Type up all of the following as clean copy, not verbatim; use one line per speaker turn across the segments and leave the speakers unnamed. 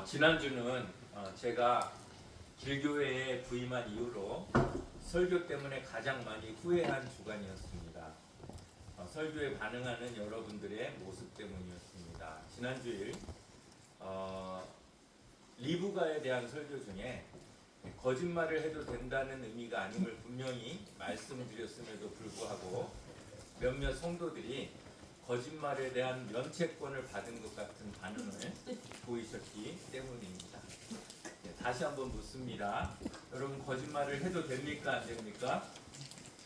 지난주는 제가 길교회에 부임한 이후로 설교 때문에 가장 많이 후회한 주간이었습니다. 설교에 반응하는 여러분들의 모습 때문이었습니다. 지난주일 리브가에 대한 설교 중에 거짓말을 해도 된다는 의미가 아님을 분명히 말씀드렸음에도 불구하고 몇몇 성도들이 거짓말에 대한 면책권을 받은 것 같은 반응을 보이셨기 때문입니다. 다시 한번 묻습니다. 여러분, 거짓말을 해도 됩니까? 안 됩니까?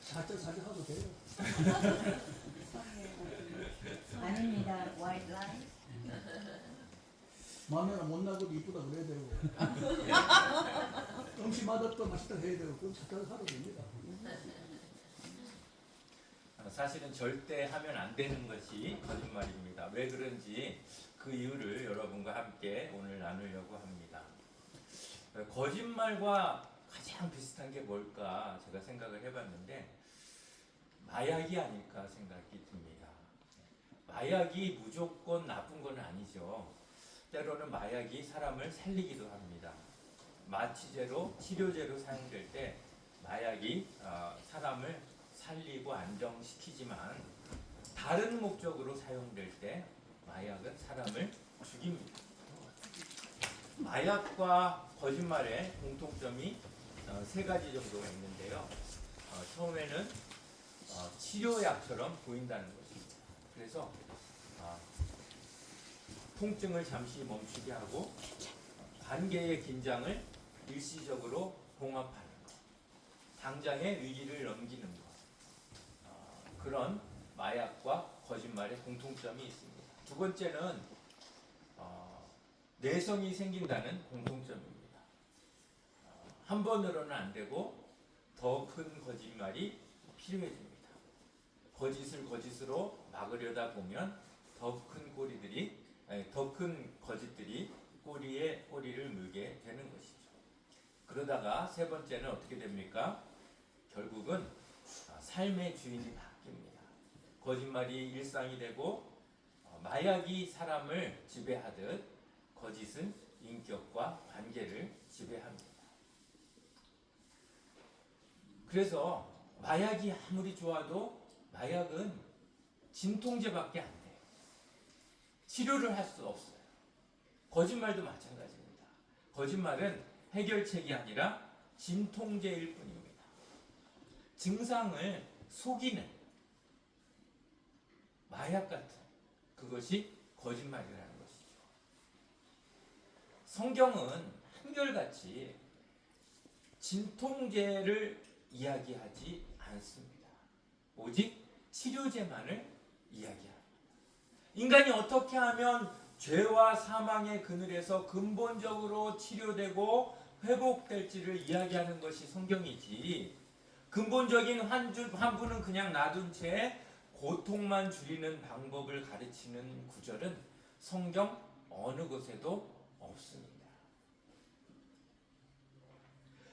살짝 하도 돼요.
아닙니다. White lie.
마누라 못 나고도 이쁘다 그래야 되고 음식 맛없다 맛있다 해야 되고 그럼 살짝 하도 됩니다.
사실은 절대 하면 안 되는 것이 거짓말입니다. 왜 그런지 그 이유를 여러분과 함께 오늘 나누려고 합니다. 거짓말과 가장 비슷한 게 뭘까 제가 생각을 해봤는데 마약이 아닐까 생각이 듭니다. 마약이 무조건 나쁜 건 아니죠. 때로는 마약이 사람을 살리기도 합니다. 마취제로, 치료제로 사용될 때 마약이 사람을 살리고 안정시키지만 다른 목적으로 사용될 때 마약은 사람을 죽입니다. 마약과 거짓말의 공통점이 세 가지 정도가 있는데요. 처음에는 치료약처럼 보인다는 것입니다. 그래서 통증을 잠시 멈추게 하고 관계의 긴장을 일시적으로 봉합하는 것, 당장의 위기를 넘기는 것, 그런 마약과 거짓말의 공통점이 있습니다. 두 번째는 내성이 생긴다는 공통점입니다. 한 번으로는 안 되고 더 큰 거짓말이 필요해집니다. 거짓을 거짓으로 막으려다 보면 더 큰 거짓들이 꼬리에 꼬리를 물게 되는 것이죠. 그러다가 세 번째는 어떻게 됩니까? 결국은 삶의 주인이 바뀝니다. 거짓말이 일상이 되고 마약이 사람을 지배하듯 거짓은 인격과 관계를 지배합니다. 그래서 마약이 아무리 좋아도 마약은 진통제밖에 안 돼요. 치료를 할 수 없어요. 거짓말도 마찬가지입니다. 거짓말은 해결책이 아니라 진통제일 뿐입니다. 증상을 속이는 마약 같은 그것이 거짓말이라는 것이죠. 성경은 한결같이 진통제를 이야기하지 않습니다. 오직 치료제만을 이야기합니다. 인간이 어떻게 하면 죄와 사망의 그늘에서 근본적으로 치료되고 회복될지를 이야기하는 것이 성경이지, 근본적인 환부는 그냥 놔둔 채 고통만 줄이는 방법을 가르치는 구절은 성경 어느 곳에도 없습니다.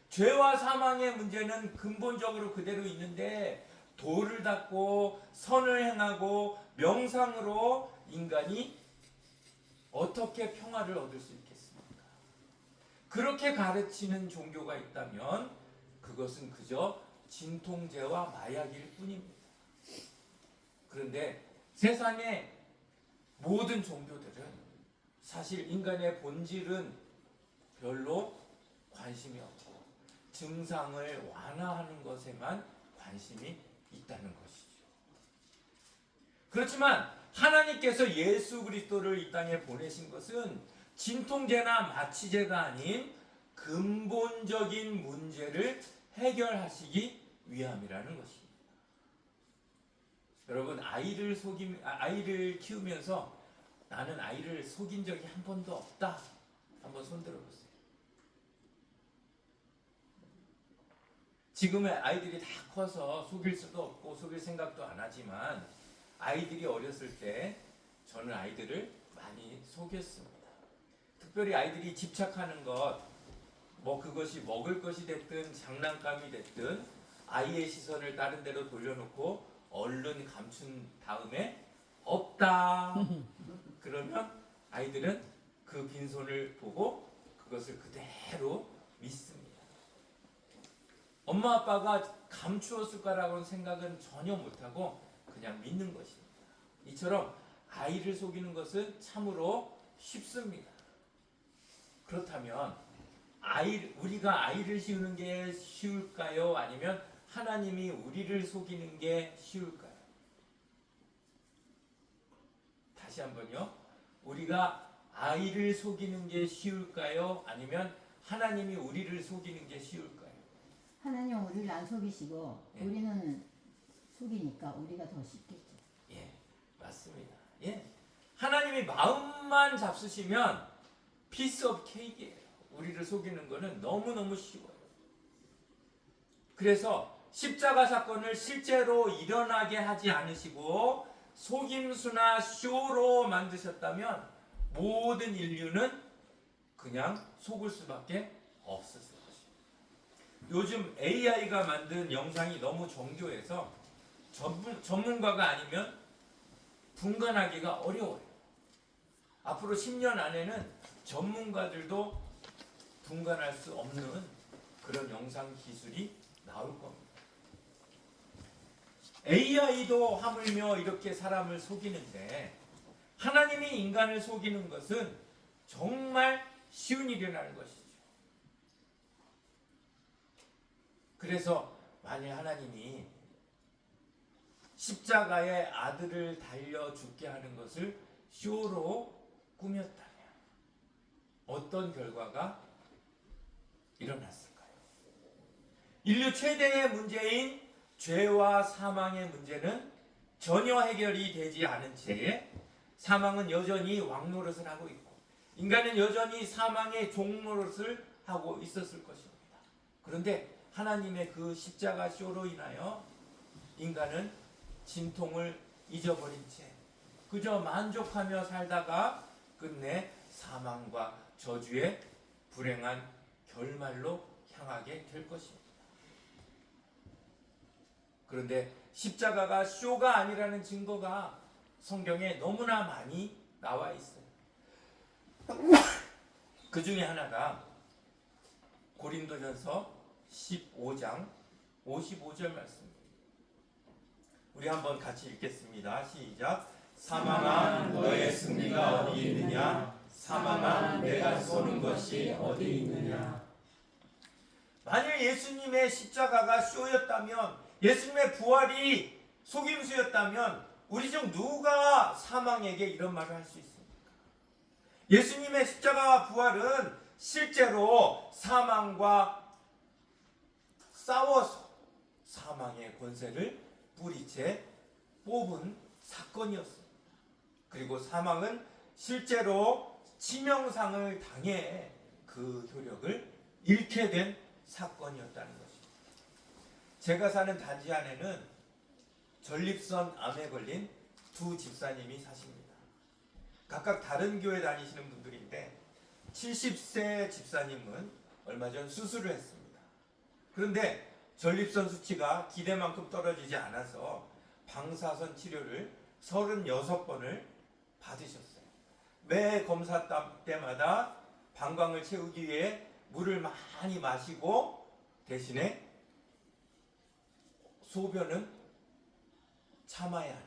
죄와 사망의 문제는 근본적으로 그대로 있는데 도를 닦고 선을 행하고 명상으로 인간이 어떻게 평화를 얻을 수 있겠습니까? 그렇게 가르치는 종교가 있다면 그것은 그저 진통제와 마약일 뿐입니다. 그런데 세상의 모든 종교들은 사실 인간의 본질은 별로 관심이 없고 증상을 완화하는 것에만 관심이 있다는 것이죠. 그렇지만 하나님께서 예수 그리스도를 이 땅에 보내신 것은 진통제나 마취제가 아닌 근본적인 문제를 해결하시기 위함이라는 것입니다. 여러분, 아이를 키우면서 나는 아이를 속인 적이 한 번도 없다. 한번 손들어 보세요. 지금의 아이들이 다 커서 속일 수도 없고 속일 생각도 안 하지만 아이들이 어렸을 때 저는 아이들을 많이 속였습니다. 특별히 아이들이 집착하는 것, 그것이 먹을 것이 됐든 장난감이 됐든 아이의 시선을 다른 데로 돌려놓고 얼른 감춘 다음에 없다. 그러면 아이들은 그 빈손을 보고 그것을 그대로 믿습니다. 엄마 아빠가 감추었을 거라고는 생각은 전혀 못하고 그냥 믿는 것입니다. 이처럼 아이를 속이는 것은 참으로 쉽습니다. 그렇다면 우리가 아이를 키우는 게 쉬울까요? 아니면 하나님이 우리를 속이는 게 쉬울까요? 다시 한번요. 우리가 아이를 속이는 게 쉬울까요? 아니면 하나님이 우리를 속이는 게 쉬울까요?
하나님은 우리를 안 속이시고
예.
우리는 속이니까 우리가 더 쉽겠죠.
예, 맞습니다. 예, 하나님이 마음만 잡수시면 피스 오브 케이크예요. 우리를 속이는 거는 너무너무 쉬워요. 그래서 십자가 사건을 실제로 일어나게 하지 않으시고 속임수나 쇼로 만드셨다면 모든 인류는 그냥 속을 수밖에 없었을 것입니다. 요즘 AI가 만든 영상이 너무 정교해서 전문가가 아니면 분간하기가 어려워요. 앞으로 10년 안에는 전문가들도 분간할 수 없는 그런 영상 기술이 나올 겁니다. AI도 하물며 이렇게 사람을 속이는데 하나님이 인간을 속이는 것은 정말 쉬운 일이라는 것이죠. 그래서 만일 하나님이 십자가에 아들을 달려 죽게 하는 것을 쇼로 꾸몄다면 어떤 결과가 일어났을까요? 인류 최대의 문제인 죄와 사망의 문제는 전혀 해결이 되지 않은 채 사망은 여전히 왕노릇을 하고 있고 인간은 여전히 사망의 종노릇을 하고 있었을 것입니다. 그런데 하나님의 그 십자가 쇼로 인하여 인간은 진통을 잊어버린 채 그저 만족하며 살다가 끝내 사망과 저주의 불행한 결말로 향하게 될 것입니다. 그런데 십자가가 쇼가 아니라는 증거가 성경에 너무나 많이 나와 있어요. 그 중에 하나가 고린도전서 15장 55절 말씀입니다. 우리 한번 같이 읽겠습니다. 시작. 사망아 너의 승리가 어디 있느냐? 사망아 내가 쏘는 것이 어디 있느냐? 만일 예수님의 십자가가 쇼였다면 예수님의 부활이 속임수였다면 우리 중 누가 사망에게 이런 말을 할 수 있습니까? 예수님의 십자가와 부활은 실제로 사망과 싸워서 사망의 권세를 뿌리채 뽑은 사건이었습니다. 그리고 사망은 실제로 치명상을 당해 그 효력을 잃게 된 사건이었다는 것입니다. 제가 사는 단지 안에는 전립선 암에 걸린 두 집사님이 사십니다. 각각 다른 교회 다니시는 분들인데 70세 집사님은 얼마 전 수술을 했습니다. 그런데 전립선 수치가 기대만큼 떨어지지 않아서 방사선 치료를 36번을 받으셨어요. 매 검사 때마다 방광을 채우기 위해 물을 많이 마시고 대신에 소변은 참아야 하는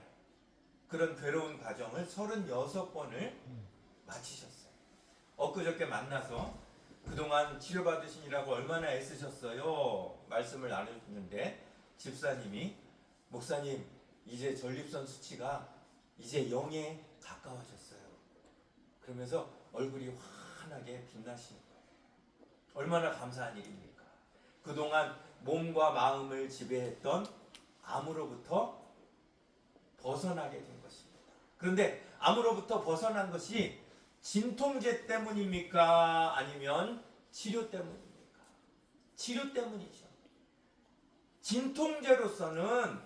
그런 괴로운 과정을 36번을 마치셨어요. 엊그저께 만나서 그동안 치료받으시느라고 얼마나 애쓰셨어요? 말씀을 나누는데 집사님이 목사님 이제 전립선 수치가 이제 0에 가까워졌어요. 그러면서 얼굴이 환하게 빛나시는 거예요. 얼마나 감사한 일입니까? 그동안 몸과 마음을 지배했던 암으로부터 벗어나게 된 것입니다. 그런데 암으로부터 벗어난 것이 진통제 때문입니까? 아니면 치료 때문입니까? 치료 때문이죠. 진통제로서는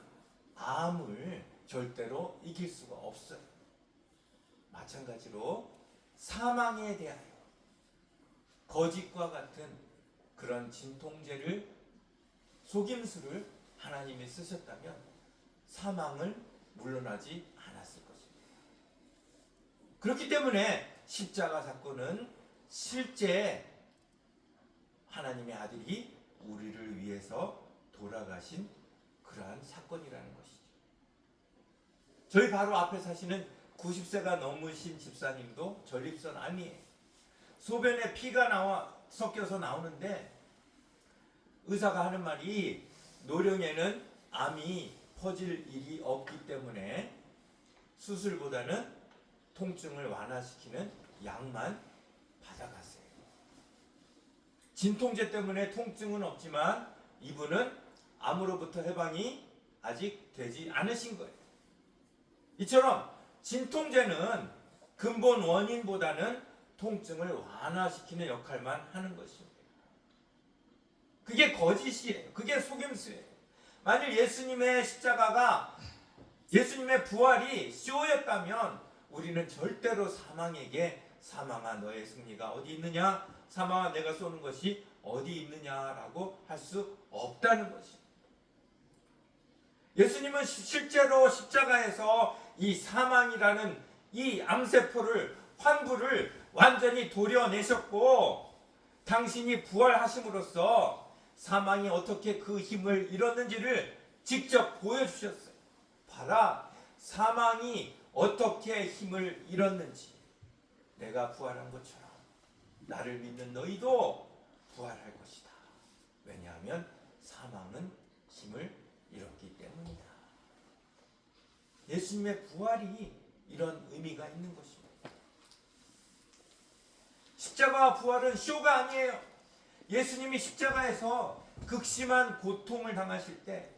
암을 절대로 이길 수가 없어요. 마찬가지로 사망에 대하여 거짓과 같은 그런 진통제를 속임수를 하나님이 쓰셨다면 사망을 물러나지 않았을 것입니다. 그렇기 때문에 십자가 사건은 실제 하나님의 아들이 우리를 위해서 돌아가신 그러한 사건이라는 것이죠. 저희 바로 앞에 사시는 90세가 넘으신 집사님도 전립선 암이에요. 소변에 피가 섞여서 나오는데 의사가 하는 말이 노령에는 암이 퍼질 일이 없기 때문에 수술보다는 통증을 완화시키는 약만 받아가세요. 진통제 때문에 통증은 없지만 이분은 암으로부터 해방이 아직 되지 않으신 거예요. 이처럼 진통제는 근본 원인보다는 통증을 완화시키는 역할만 하는 것입니다. 그게 거짓이에요. 그게 속임수예요. 만일 예수님의 십자가가 예수님의 부활이 쇼였다면 우리는 절대로 사망에게 사망아 너의 승리가 어디 있느냐, 사망아 내가 쏘는 것이 어디 있느냐라고 할 수 없다는 것입니다. 예수님은 실제로 십자가에서 이 사망이라는 이 암세포를 환부를 완전히 도려내셨고 당신이 부활하심으로써 사망이 어떻게 그 힘을 잃었는지를 직접 보여주셨어요. 봐라, 사망이 어떻게 힘을 잃었는지 내가 부활한 것처럼 나를 믿는 너희도 부활할 것이다. 왜냐하면 사망은 힘을 잃었기 때문이다. 예수님의 부활이 이런 의미가 있는 것입니다. 십자가와 부활은 쇼가 아니에요. 예수님이 십자가에서 극심한 고통을 당하실 때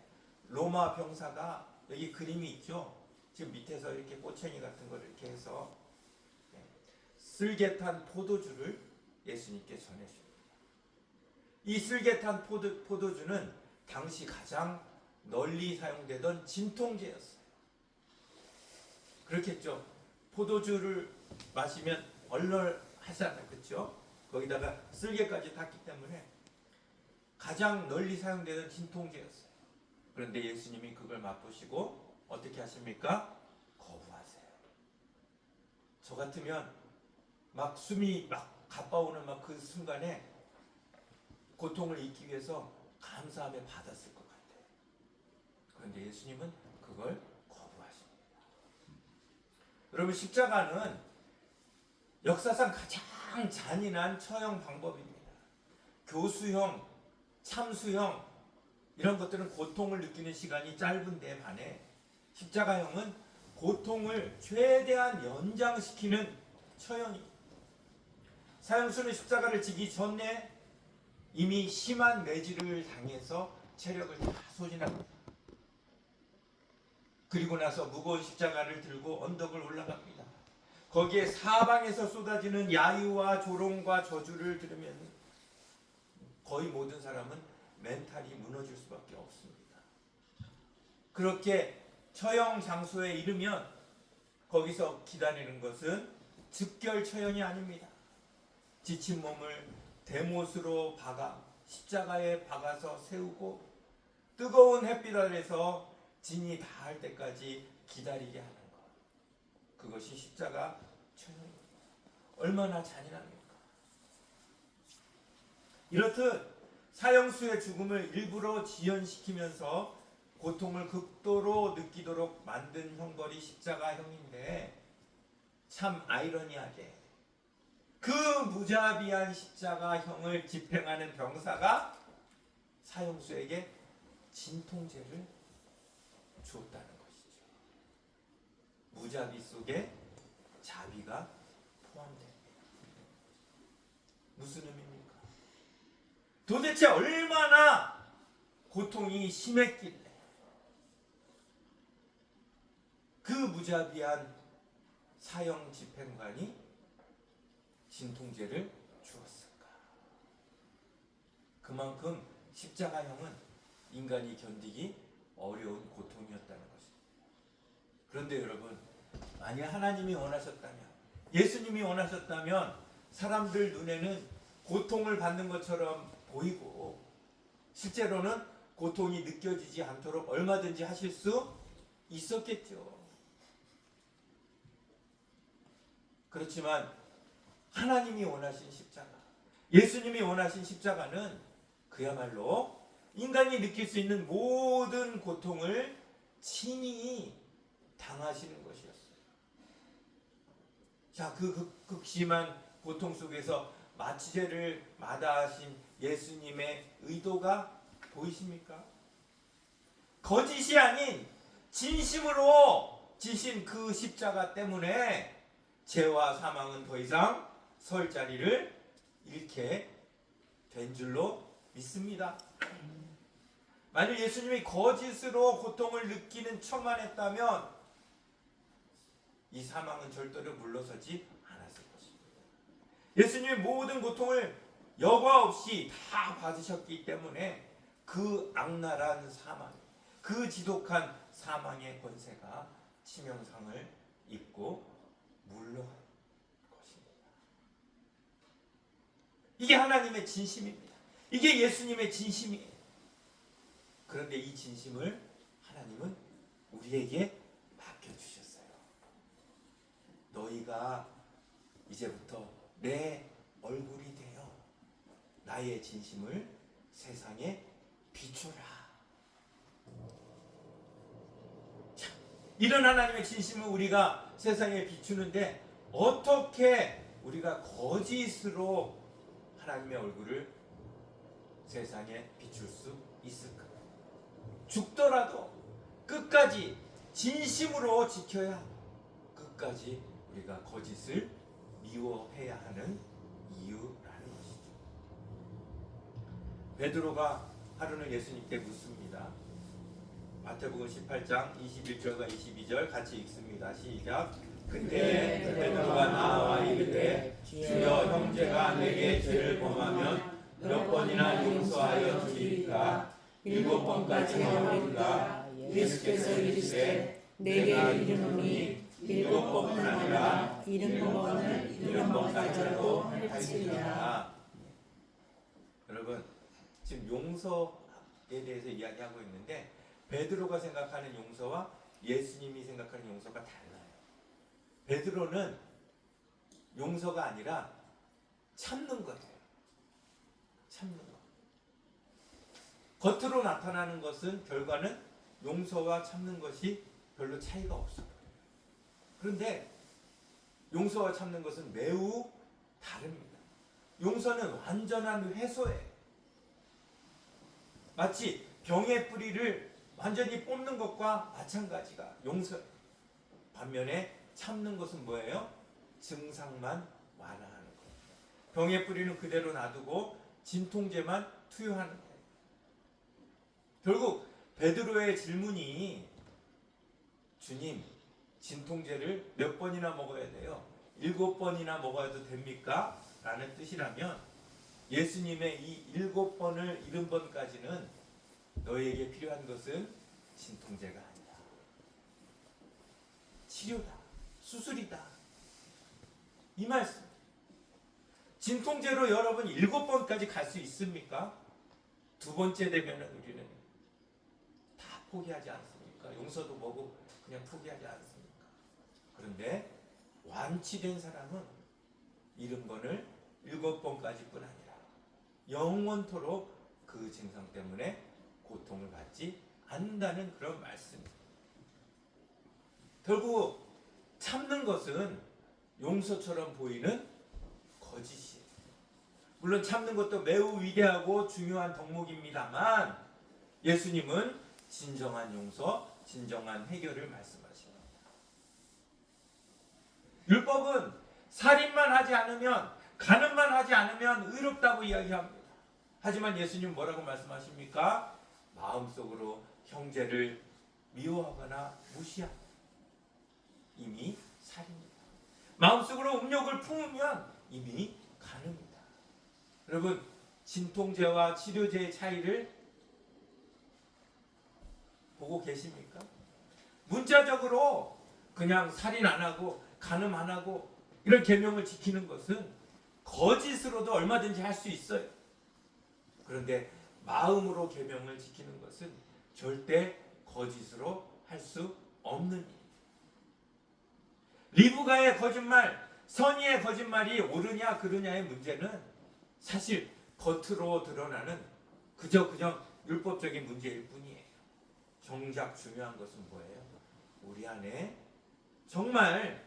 로마 병사가 여기 그림이 있죠. 지금 밑에서 이렇게 꼬챙이 같은 걸 이렇게 해서 쓸개탄 포도주를 예수님께 전해줍니다. 이 쓸개탄 포도주는 당시 가장 널리 사용되던 진통제였어요. 그렇겠죠. 포도주를 마시면 얼얼하잖아요. 그렇죠? 거기다가 쓸개까지 탔기 때문에 가장 널리 사용되던 진통제였어요. 그런데 예수님이 그걸 맛보시고 어떻게 하십니까? 거부하세요. 저 같으면 막 숨이 막 가빠오는 막 그 순간에 고통을 잊기 위해서 감사함에 받았을 것 같아요. 그런데 예수님은 그걸 거부하십니다. 여러분, 십자가는 역사상 가장 잔인한 처형 방법입니다. 교수형, 참수형 이런 것들은 고통을 느끼는 시간이 짧은데 반해 십자가형은 고통을 최대한 연장시키는 처형입니다. 사형수는 십자가를 지기 전에 이미 심한 매질을 당해서 체력을 다 소진합니다. 그리고 나서 무거운 십자가를 들고 언덕을 올라갑니다. 거기에 사방에서 쏟아지는 야유와 조롱과 저주를 들으면 거의 모든 사람은 멘탈이 무너질 수밖에 없습니다. 그렇게 처형 장소에 이르면 거기서 기다리는 것은 즉결 처형이 아닙니다. 지친 몸을 대못으로 박아 십자가에 박아서 세우고 뜨거운 햇빛 아래서 진이 다할 때까지 기다리게 하는 것. 그것이 십자가 처형입니다. 얼마나 잔인합니까? 이렇듯 사형수의 죽음을 일부러 지연시키면서 고통을 극도로 느끼도록 만든 형벌이 십자가형인데 참 아이러니하게 그 무자비한 십자가형을 집행하는 병사가 사형수에게 진통제를 주었다는 것이죠. 무자비 속에 자비가 포함됩니다. 무슨 의미입니까? 도대체 얼마나 고통이 심했길래 그 무자비한 사형 집행관이 진통제를 주었을까? 그만큼 십자가형은 인간이 견디기 어려운 고통이었다는 것입니다. 그런데 여러분, 만약 하나님이 원하셨다면, 예수님이 원하셨다면 사람들 눈에는 고통을 받는 것처럼 보이고 실제로는 고통이 느껴지지 않도록 얼마든지 하실 수 있었겠죠. 그렇지만 하나님이 원하신 십자가, 예수님이 원하신 십자가는 그야말로 인간이 느낄 수 있는 모든 고통을 친히 당하시는 것이었어요. 자, 그 극심한 고통 속에서 마취제를 마다하신 예수님의 의도가 보이십니까? 거짓이 아닌 진심으로 지신 그 십자가 때문에 죄와 사망은 더 이상 설 자리를 잃게 된 줄로 믿습니다. 만약 예수님이 거짓으로 고통을 느끼는 척만 했다면 이 사망은 절대로 물러서지 않았을 것입니다. 예수님이 모든 고통을 여과 없이 다 받으셨기 때문에 그 악랄한 사망, 그 지독한 사망의 권세가 치명상을 입고 물러간 것입니다. 이게 하나님의 진심입니다. 이게 예수님의 진심이에요. 그런데 이 진심을 하나님은 우리에게 맡겨주셨어요. 너희가 이제부터 내 얼굴이 되어 나의 진심을 세상에 비추라. 자, 이런 하나님의 진심을 우리가 세상에 비추는데 어떻게 우리가 거짓으로 하나님의 얼굴을 세상에 비출 수 있을까? 죽더라도 끝까지 진심으로 지켜야 끝까지 우리가 거짓을 미워해야 하는 이유라는 것이죠. 베드로가 하루는 예수님께 묻습니다. 마태복음 18장 21절과 22절 같이 읽습니다. 시작. 근데 베드로가 나와 이르되 주여 형제가 내게 죄를 범하면 몇 번이나 용서하여 주리이까? 7번까지 하오리까? 예수께서 이르시되 내가 이르노니 7번뿐 아니라 70번을 70번까지라도 할지니라. 여러분, 지금 용서에 대해서 이야기하고 있는데 베드로가 생각하는 용서와 예수님이 생각하는 용서가 달라요. 베드로는 용서가 아니라 참는 거예요. 참는 것. 겉으로 나타나는 것은 결과는 용서와 참는 것이 별로 차이가 없어요. 그런데 용서와 참는 것은 매우 다릅니다. 용서는 완전한 회소예요. 마치 병의 뿌리를 완전히 뽑는 것과 마찬가지가 용서예요. 반면에 참는 것은 뭐예요? 증상만 완화하는 거예요. 병의 뿌리는 그대로 놔두고 진통제만 투여하는 거예요. 결국 베드로의 질문이 주님, 진통제를 몇 번이나 먹어야 돼요? 7번이나 먹어도 됩니까? 라는 뜻이라면 예수님의 이 7번을 70번까지는 너희에게 필요한 것은 진통제가 아니다. 치료다. 수술이다. 이 말씀. 진통제로 여러분 7번까지 갈 수 있습니까? 2번째 되면 우리는 다 포기하지 않습니까? 용서도 뭐고 그냥 포기하지 않습니까? 그런데 완치된 사람은 70번을 7번까지뿐 아니라 영원토록 그 증상 때문에 고통을 받지 않는다는 그런 말씀입니다. 결국 참는 것은 용서처럼 보이는 거짓이에요. 물론 참는 것도 매우 위대하고 중요한 덕목입니다만 예수님은 진정한 용서, 진정한 해결을 말씀하십니다. 율법은 살인만 하지 않으면, 간음만 하지 않으면 의롭다고 이야기합니다. 하지만 예수님은 뭐라고 말씀하십니까? 마음속으로 형제를 미워하거나 무시하면 이미 살인입니다. 마음속으로 음욕을 품으면 이미 간음입니다. 여러분, 진통제와 치료제의 차이를 보고 계십니까? 문자적으로 그냥 살인 안 하고 간음 안 하고 이런 계명을 지키는 것은 거짓으로도 얼마든지 할 수 있어요. 그런데 마음으로 계명을 지키는 것은 절대 거짓으로 할 수 없는 일. 리브가의 거짓말, 선의의 거짓말이 옳으냐 그르냐의 문제는 사실 겉으로 드러나는 그저 율법적인 문제일 뿐이에요. 정작 중요한 것은 뭐예요? 우리 안에 정말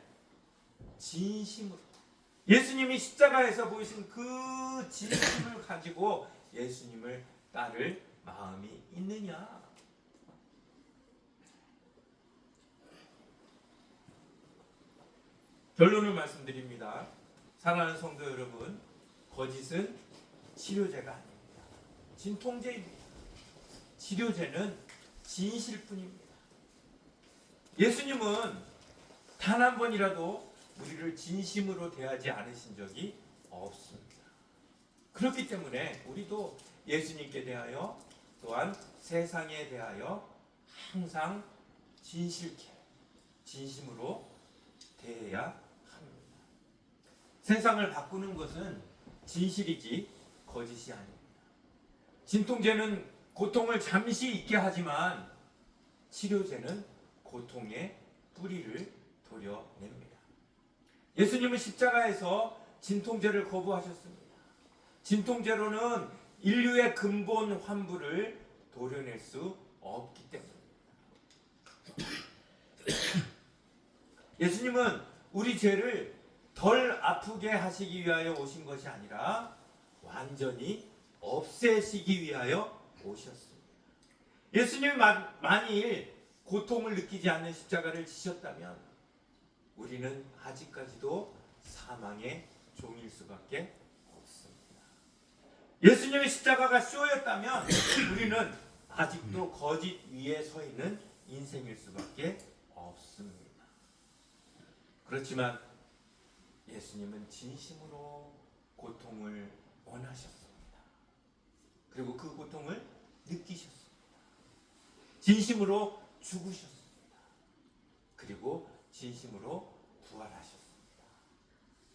진심으로 예수님이 십자가에서 보이신 그 진심을 가지고 예수님을 따를 마음이 있느냐. 결론을 말씀드립니다. 사랑하는 성도 여러분, 거짓은 치료제가 아닙니다. 진통제입니다. 치료제는 진실뿐입니다. 예수님은 단 한 번이라도 우리를 진심으로 대하지 않으신 적이 없습니다. 그렇기 때문에 우리도 예수님께 대하여 또한 세상에 대하여 항상 진실케 진심으로 대해야 합니다. 세상을 바꾸는 것은 진실이지 거짓이 아닙니다. 진통제는 고통을 잠시 잊게 하지만 치료제는 고통의 뿌리를 도려냅니다. 예수님은 십자가에서 진통제를 거부하셨습니다. 진통제로는 인류의 근본 환부를 도려낼 수 없기 때문입니다. 예수님은 우리 죄를 덜 아프게 하시기 위하여 오신 것이 아니라 완전히 없애시기 위하여 오셨습니다. 예수님이 만일 고통을 느끼지 않는 십자가를 지셨다면 우리는 아직까지도 사망의 종일 수밖에 없습니다. 예수님의 십자가가 쇼였다면 우리는 아직도 거짓 위에 서 있는 인생일 수밖에 없습니다. 그렇지만 예수님은 진심으로 고통을 원하셨습니다. 그리고 그 고통을 느끼셨습니다. 진심으로 죽으셨습니다. 그리고 진심으로 부활하셨습니다.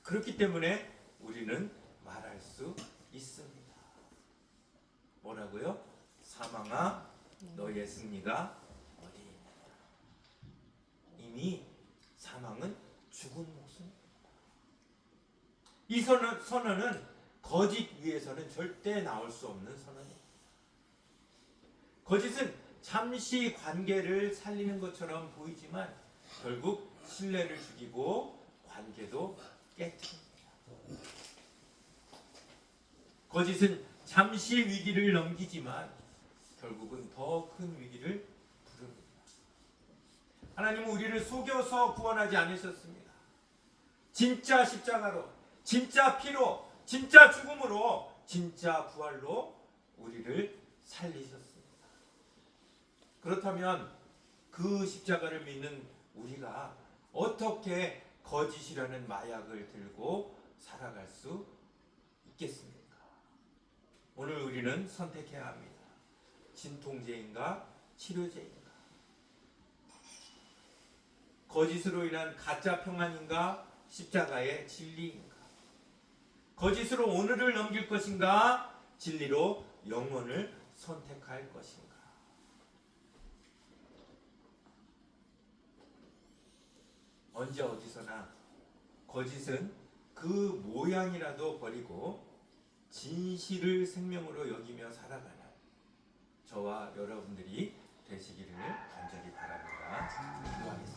그렇기 때문에 우리는 말할 수 있습니다. 뭐라고요? 사망아 너의 승리가 어디 있느냐. 이미 사망은 죽은 목숨입니다. 이 선언은 거짓 위에서는 절대 나올 수 없는 선언입니다. 거짓은 잠시 관계를 살리는 것처럼 보이지만 결국 신뢰를 죽이고 관계도 깨뜨립니다. 거짓은 잠시 위기를 넘기지만 결국은 더 큰 위기를 부릅니다. 하나님은 우리를 속여서 구원하지 않으셨습니다. 진짜 십자가로, 진짜 피로, 진짜 죽음으로, 진짜 부활로 우리를 살리셨습니다. 그렇다면 그 십자가를 믿는 우리가 어떻게 거짓이라는 마약을 들고 살아갈 수 있겠습니까? 오늘 우리는 선택해야 합니다. 진통제인가 치료제인가? 거짓으로 인한 가짜 평안인가 십자가의 진리인가? 거짓으로 오늘을 넘길 것인가 진리로 영혼을 선택할 것인가? 언제 어디서나 거짓은 그 모양이라도 버리고 진실을 생명으로 여기며 살아가는 저와 여러분들이 되시기를 간절히 바랍니다. 기도하겠습니다.